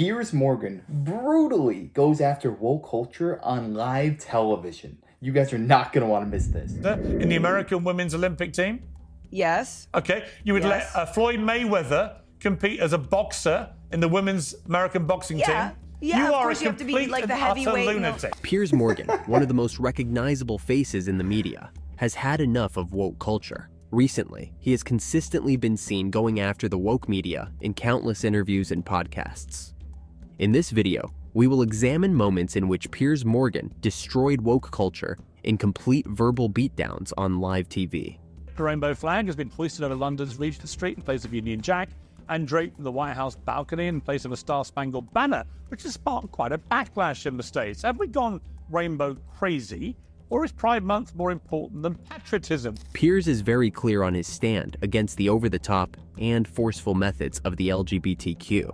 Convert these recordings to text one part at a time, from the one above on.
Piers Morgan brutally goes after woke culture on live television. You guys are not going to want to miss this. In the American women's Olympic team? Yes. Okay, you would Yes. let Floyd Mayweather compete as a boxer in the women's American boxing team? Yeah, you of are course a you have to be, complete like, the and utter heavyweight, no. lunatic. Piers Morgan, one of the most recognizable faces in the media, has had enough of woke culture. Recently, he has consistently been seen going after the woke media in countless interviews and podcasts. In this video, we will examine moments in which Piers Morgan destroyed woke culture in complete verbal beatdowns on live TV. The rainbow flag has been hoisted over London's Regent Street in place of Union Jack and draped from the White House balcony in place of a star-spangled banner, which has sparked quite a backlash in the States. Have we gone rainbow crazy, or is Pride Month more important than patriotism? Piers is very clear on his stand against the over-the-top and forceful methods of the LGBTQ,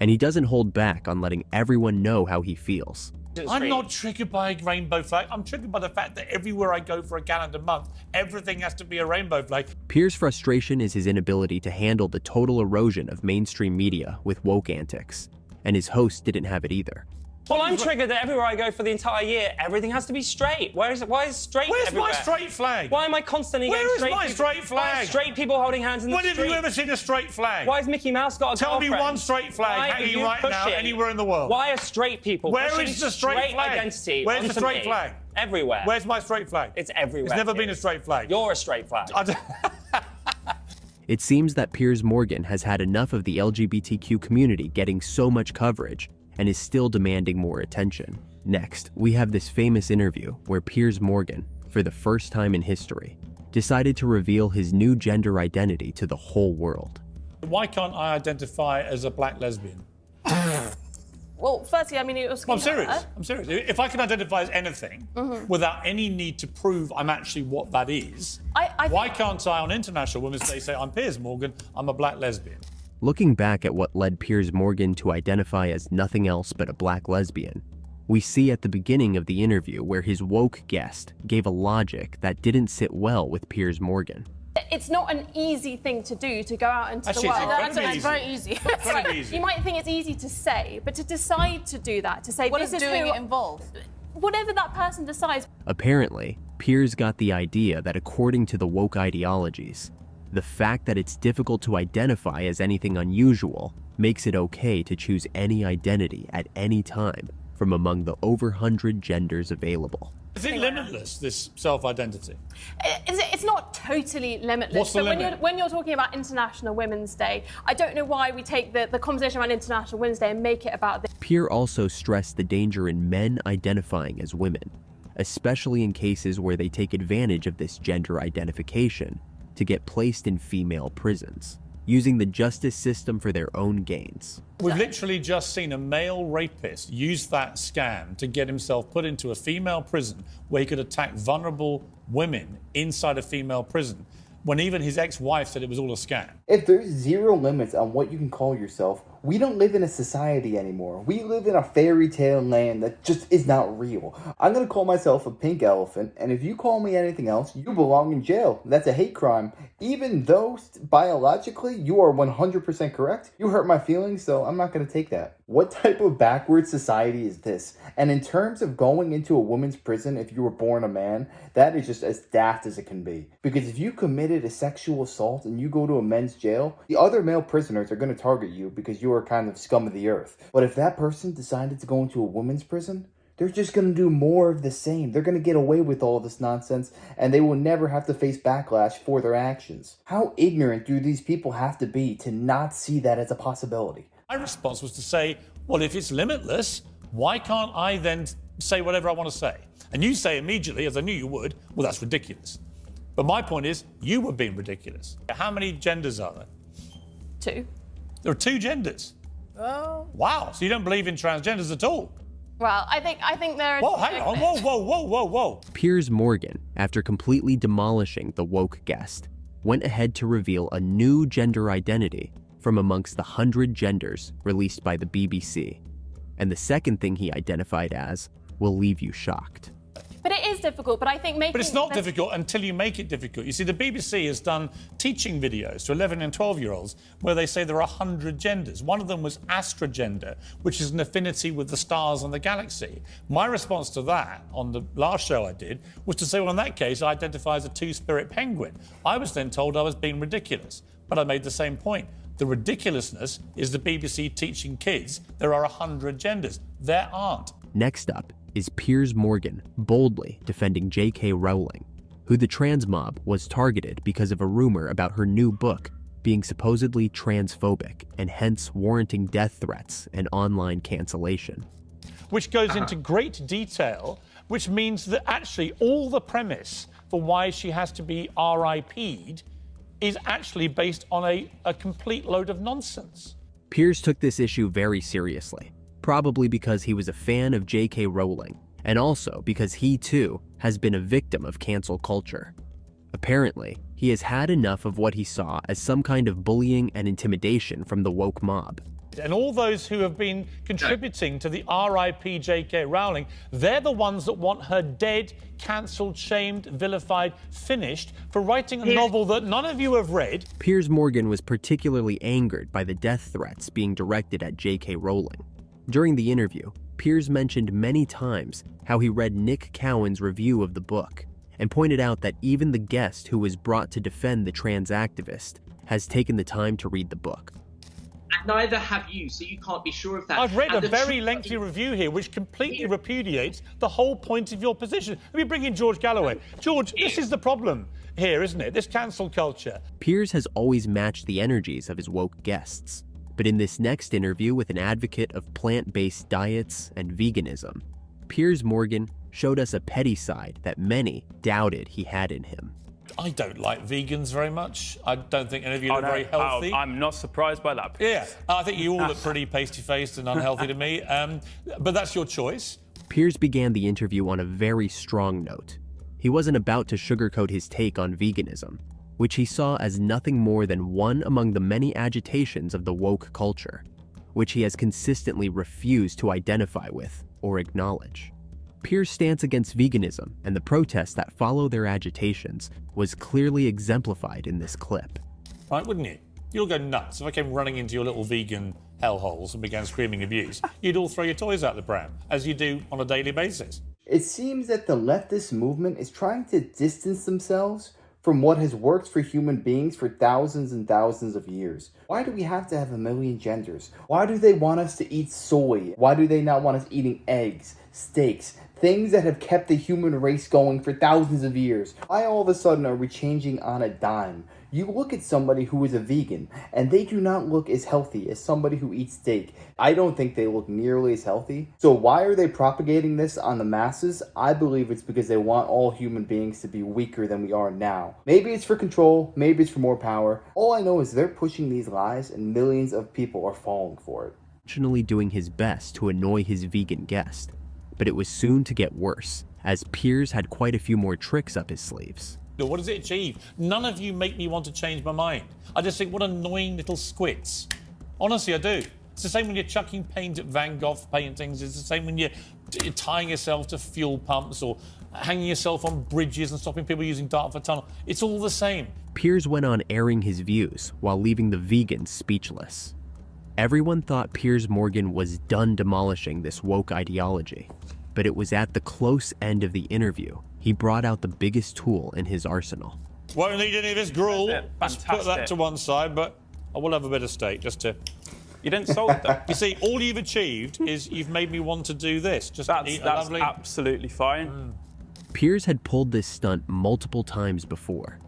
and he doesn't hold back on letting everyone know how he feels. I'm not triggered by a rainbow flag. I'm triggered by the fact that everywhere I go for a calendar month, everything has to be a rainbow flag. Piers' frustration is his inability to handle the total erosion of mainstream media with woke antics, and his host didn't have it either. Well, I'm triggered that everywhere I go for the entire year, everything has to be straight. Why is straight Where's everywhere? my straight flag? Why am I constantly Where getting is my straight Why flag? are straight people holding hands in the When have street? you ever seen a straight flag? Why has Mickey Mouse got a Tell me girlfriend? one straight flag Why are hanging you right now pushing- anywhere in the world. Why are straight people Where pushing is the straight flag? identity Where's the onto straight me? flag? Everywhere. Where's my straight flag? It's everywhere. It's never been a Piers. straight flag. You're a straight flag. It seems that Piers Morgan has had enough of the LGBTQ community getting so much coverage and is still demanding more attention. Next, we have this famous interview where Piers Morgan, for the first time in history, decided to reveal his new gender identity to the whole world. Why can't I identify as a black lesbian? Well, firstly, I mean, it was. I'm serious. I'm serious. If I can identify as anything without any need to prove I'm actually what that is, why can't I on International Women's Day say I'm Piers Morgan, I'm a black lesbian? Looking back at what led Piers Morgan to identify as nothing else but a black lesbian, we see at the beginning of the interview where his woke guest gave a logic that didn't sit well with Piers Morgan. It's not an easy thing to do, to go out into Actually, the it's world. incredibly It's very easy. Incredibly easy. You might think it's easy to say, but to decide to do that, to say What this does is doing who, it involve? whatever that person decides. Apparently, Piers got the idea that according to the woke ideologies, the fact that it's difficult to identify as anything unusual makes it okay to choose any identity at any time from among the over 100 genders available. Is it limitless, this self-identity? It's not totally limitless. What's the so limit? when you're talking about International Women's Day, I don't know why we take the conversation around International Women's Day and make it about this. Piers also stressed the danger in men identifying as women, especially in cases where they take advantage of this gender identification to get placed in female prisons, using the justice system for their own gains. We've literally just seen a male rapist use that scam to get himself put into a female prison where he could attack vulnerable women inside a female prison, when even his ex-wife said it was all a scam. If there's zero limits on what you can call yourself, we don't live in a society anymore. We live in a fairy tale land that just is not real. I'm gonna call myself a pink elephant, and if you call me anything else, you belong in jail. That's a hate crime. Even though biologically you are 100% correct, you hurt my feelings, so I'm not gonna take that. What type of backward society is this? And in terms of going into a woman's prison if you were born a man, that is just as daft as it can be. Because if you committed a sexual assault and you go to a men's jail, the other male prisoners are going to target you because you are kind of scum of the earth. But if that person decided to go into a women's prison, they're just going to do more of the same. They're going to get away with all this nonsense, and they will never have to face backlash for their actions. How ignorant do these people have to be to not see that as a possibility? My response was to say, well, if it's limitless, why can't I then say whatever I want to say? And you say immediately, as I knew you would, well, that's ridiculous. But my point is, you were being ridiculous. How many genders are there? 2. There are 2 genders. Oh. Wow, so you don't believe in transgenders at all? Well, I think there are. Whoa, hang on, whoa. Piers Morgan, after completely demolishing the woke guest, went ahead to reveal a new gender identity from amongst the 100 genders released by the BBC. And the second thing he identified as will leave you shocked. But it is difficult, but I think making... But it's not difficult until you make it difficult. You see, the BBC has done teaching videos to 11 and 12-year-olds where they say there are 100 genders. One of them was astrogender, which is an affinity with the stars and the galaxy. My response to that on the last show I did was to say, well, in that case, I identify as a two-spirit penguin. I was then told I was being ridiculous, but I made the same point. The ridiculousness is the BBC teaching kids there are 100 genders. There aren't. Next up is Piers Morgan boldly defending J.K. Rowling, who the trans mob was targeted because of a rumor about her new book being supposedly transphobic and hence warranting death threats and online cancellation. Which goes into great detail, which means that actually all the premise for why she has to be RIP'd is actually based on a complete load of nonsense. Piers took this issue very seriously, probably because he was a fan of J.K. Rowling, and also because he too has been a victim of cancel culture. Apparently, he has had enough of what he saw as some kind of bullying and intimidation from the woke mob. And all those who have been contributing to the RIP J.K. Rowling, they're the ones that want her dead, cancelled, shamed, vilified, finished for writing a novel that none of you have read. Piers Morgan was particularly angered by the death threats being directed at J.K. Rowling. During the interview, Piers mentioned many times how he read Nick Cowan's review of the book and pointed out that even the guest who was brought to defend the trans activist has taken the time to read the book. And neither have you, so you can't be sure of that. I've read And a the very truth- lengthy review here which completely repudiates the whole point of your position. Let me bring in George Galloway. George, this is the problem here, isn't it? This cancel culture. Piers has always matched the energies of his woke guests. But in this next interview with an advocate of plant-based diets and veganism, Piers Morgan showed us a petty side that many doubted he had in him. I don't like vegans very much. I don't think any of you look very healthy. I'm not surprised by that. Yeah, I think you all look pretty pasty-faced and unhealthy to me. But that's your choice. Piers began the interview on a very strong note. He wasn't about to sugarcoat his take on veganism, which he saw as nothing more than one among the many agitations of the woke culture, which he has consistently refused to identify with or acknowledge. Piers' stance against veganism and the protests that follow their agitations was clearly exemplified in this clip. Right, wouldn't you? You'll go nuts if I came running into your little vegan hellholes and began screaming abuse. You'd all throw your toys out the pram, as you do on a daily basis. It seems that the leftist movement is trying to distance themselves from what has worked for human beings for thousands and thousands of years. Why do we have to have a million genders? Why do they want us to eat soy? Why do they not want us eating eggs, steaks, things that have kept the human race going for thousands of years? Why all of a sudden are we changing on a dime? You look at somebody who is a vegan, and they do not look as healthy as somebody who eats steak. I don't think they look nearly as healthy. So why are they propagating this on the masses? I believe it's because they want all human beings to be weaker than we are now. Maybe it's for control, maybe it's for more power. All I know is they're pushing these lies, and millions of people are falling for it. Intentionally doing his best to annoy his vegan guest, but it was soon to get worse, as Piers had quite a few more tricks up his sleeves. What does it achieve? None of you make me want to change my mind. I just think, what annoying little squits. Honestly, I do. It's the same when you're chucking paint at Van Gogh paintings. It's the same when you're tying yourself to fuel pumps or hanging yourself on bridges and stopping people using Dartford Tunnel. It's all the same. Piers went on airing his views while leaving the vegans speechless. Everyone thought Piers Morgan was done demolishing this woke ideology, but it was at the close end of the interview he brought out the biggest tool in his arsenal. Won't need any of this gruel. Let's put that Fantastic. to one side, but I will have a bit of steak just to... You didn't solve that. You see, all you've achieved is you've made me want to do this. Just eat a That's lovely... absolutely fine. Piers had pulled this stunt multiple times before.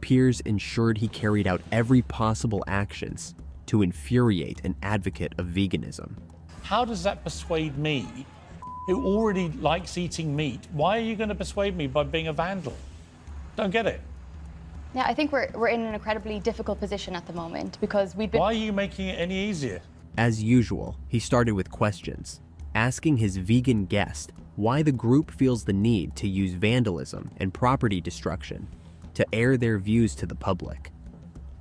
Piers ensured he carried out every possible actions to infuriate an advocate of veganism. How does that persuade me, who already likes eating meat? Why are you going to persuade me by being a vandal? Don't get it. Yeah, I think we're in an incredibly difficult position at the moment because we've been... Why are you making it any easier? As usual, he started with questions, asking his vegan guest why the group feels the need to use vandalism and property destruction to air their views to the public.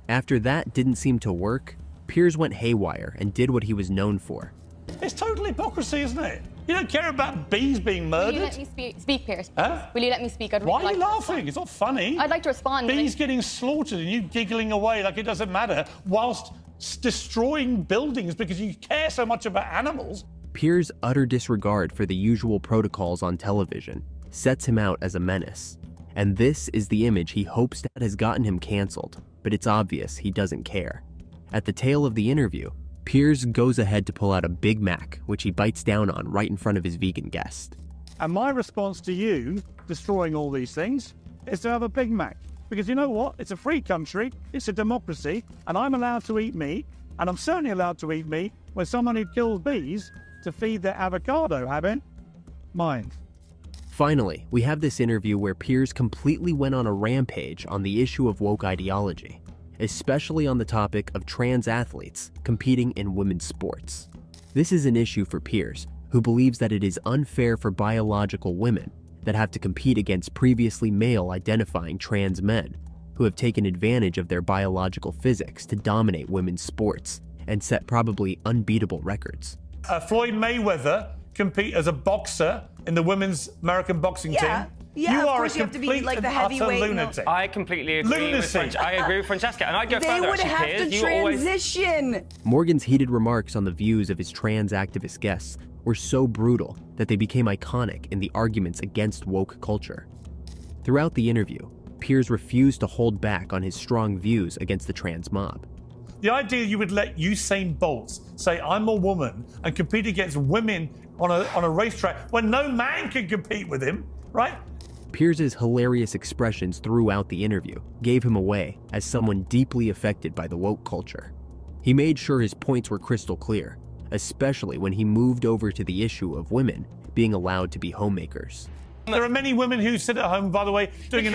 After that didn't seem to work, Piers went haywire and did what he was known for. It's total hypocrisy, isn't it? You don't care about bees being Will murdered? you let me speak, Piers? Huh? Will you let me speak? I'd really Why are like you to laughing? respond. It's not funny. I'd like to respond. Bees getting slaughtered and you giggling away like it doesn't matter whilst destroying buildings because you care so much about animals. Piers' utter disregard for the usual protocols on television sets him out as a menace. And this is the image he hopes that has gotten him cancelled, but it's obvious he doesn't care. At the tail of the interview, Piers goes ahead to pull out a Big Mac, which he bites down on right in front of his vegan guest. And my response to you destroying all these things is to have a Big Mac. Because you know what? It's a free country, it's a democracy, and I'm allowed to eat meat, and I'm certainly allowed to eat meat when someone who kills bees to feed their avocado habit, mine. Finally, we have this interview where Piers completely went on a rampage on the issue of woke ideology, especially on the topic of trans athletes competing in women's sports. This is an issue for Piers, who believes that it is unfair for biological women that have to compete against previously male-identifying trans men who have taken advantage of their biological physics to dominate women's sports and set probably unbeatable records. Floyd Mayweather compete as a boxer in the women's American boxing team. Yeah, You of are course a you have to be, complete like, the and utter heavyweight, lunatic. I completely agree Lunacy. I agree with Francesca, and I go They further. would Actually, have Piers, to you always transition. Morgan's heated remarks on the views of his trans activist guests were so brutal that they became iconic in the arguments against woke culture. Throughout the interview, Piers refused to hold back on his strong views against the trans mob. The idea you would let Usain Bolt say, I'm a woman, and compete against women on a racetrack when no man can compete with him, right? Piers' hilarious expressions throughout the interview gave him away as someone deeply affected by the woke culture. He made sure his points were crystal clear, especially when he moved over to the issue of women being allowed to be homemakers. There are many women who sit at home, by the way, doing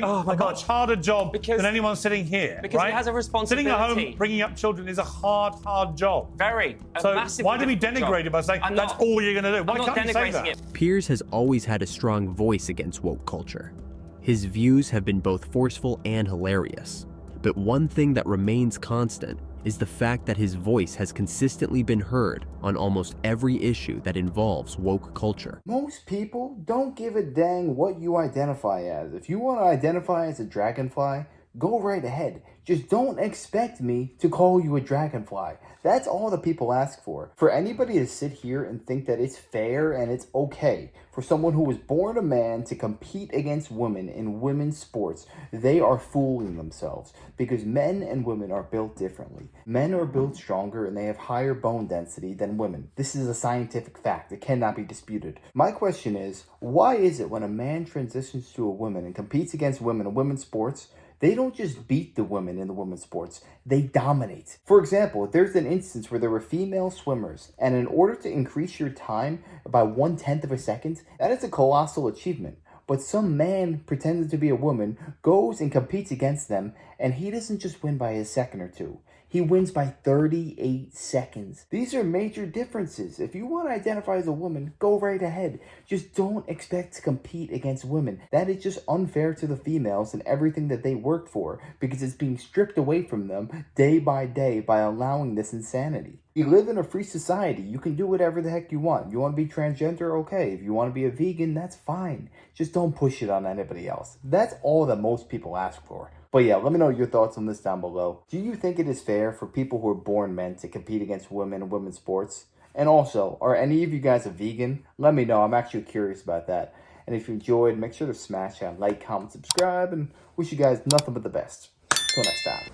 Oh my a much harder job than anyone sitting here. Because right? he has a responsibility. Sitting at home, bringing up children is a hard job. Very. So massively why do we difficult denigrate job. it by saying I'm that's not- all you're going to do? Why I'm not can't you say denigrating that? it. Piers has always had a strong voice against woke culture. His views have been both forceful and hilarious. But one thing that remains constant is the fact that his voice has consistently been heard on almost every issue that involves woke culture. Most people don't give a dang what you identify as. If you want to identify as a dragonfly, go right ahead. Just don't expect me to call you a dragonfly. That's all that people ask for. For anybody to sit here and think that it's fair and it's okay for someone who was born a man to compete against women in women's sports, they are fooling themselves, because men and women are built differently. Men are built stronger and they have higher bone density than women. This is a scientific fact. It cannot be disputed. My question is, why is it when a man transitions to a woman and competes against women in women's sports, they don't just beat the women in the women's sports, they dominate? For example, there's an instance where there were female swimmers, and in order to increase your time by 1/10 of a second, that is a colossal achievement. But some man pretending to be a woman goes and competes against them, and he doesn't just win by a second or two. He wins by 38 seconds. These are major differences. If you want to identify as a woman, go right ahead. Just don't expect to compete against women. That is just unfair to the females and everything that they worked for, because it's being stripped away from them day by day by allowing this insanity. You live in a free society. You can do whatever the heck you want. You want to be transgender? Okay. If you want to be a vegan, that's fine. Just don't push it on anybody else. That's all that most people ask for. But yeah, let me know your thoughts on this down below. Do you think it is fair for people who are born men to compete against women in women's sports? And also, are any of you guys a vegan? Let me know. I'm actually curious about that. And if you enjoyed, make sure to smash that like, comment, subscribe, and wish you guys nothing but the best. Till next time.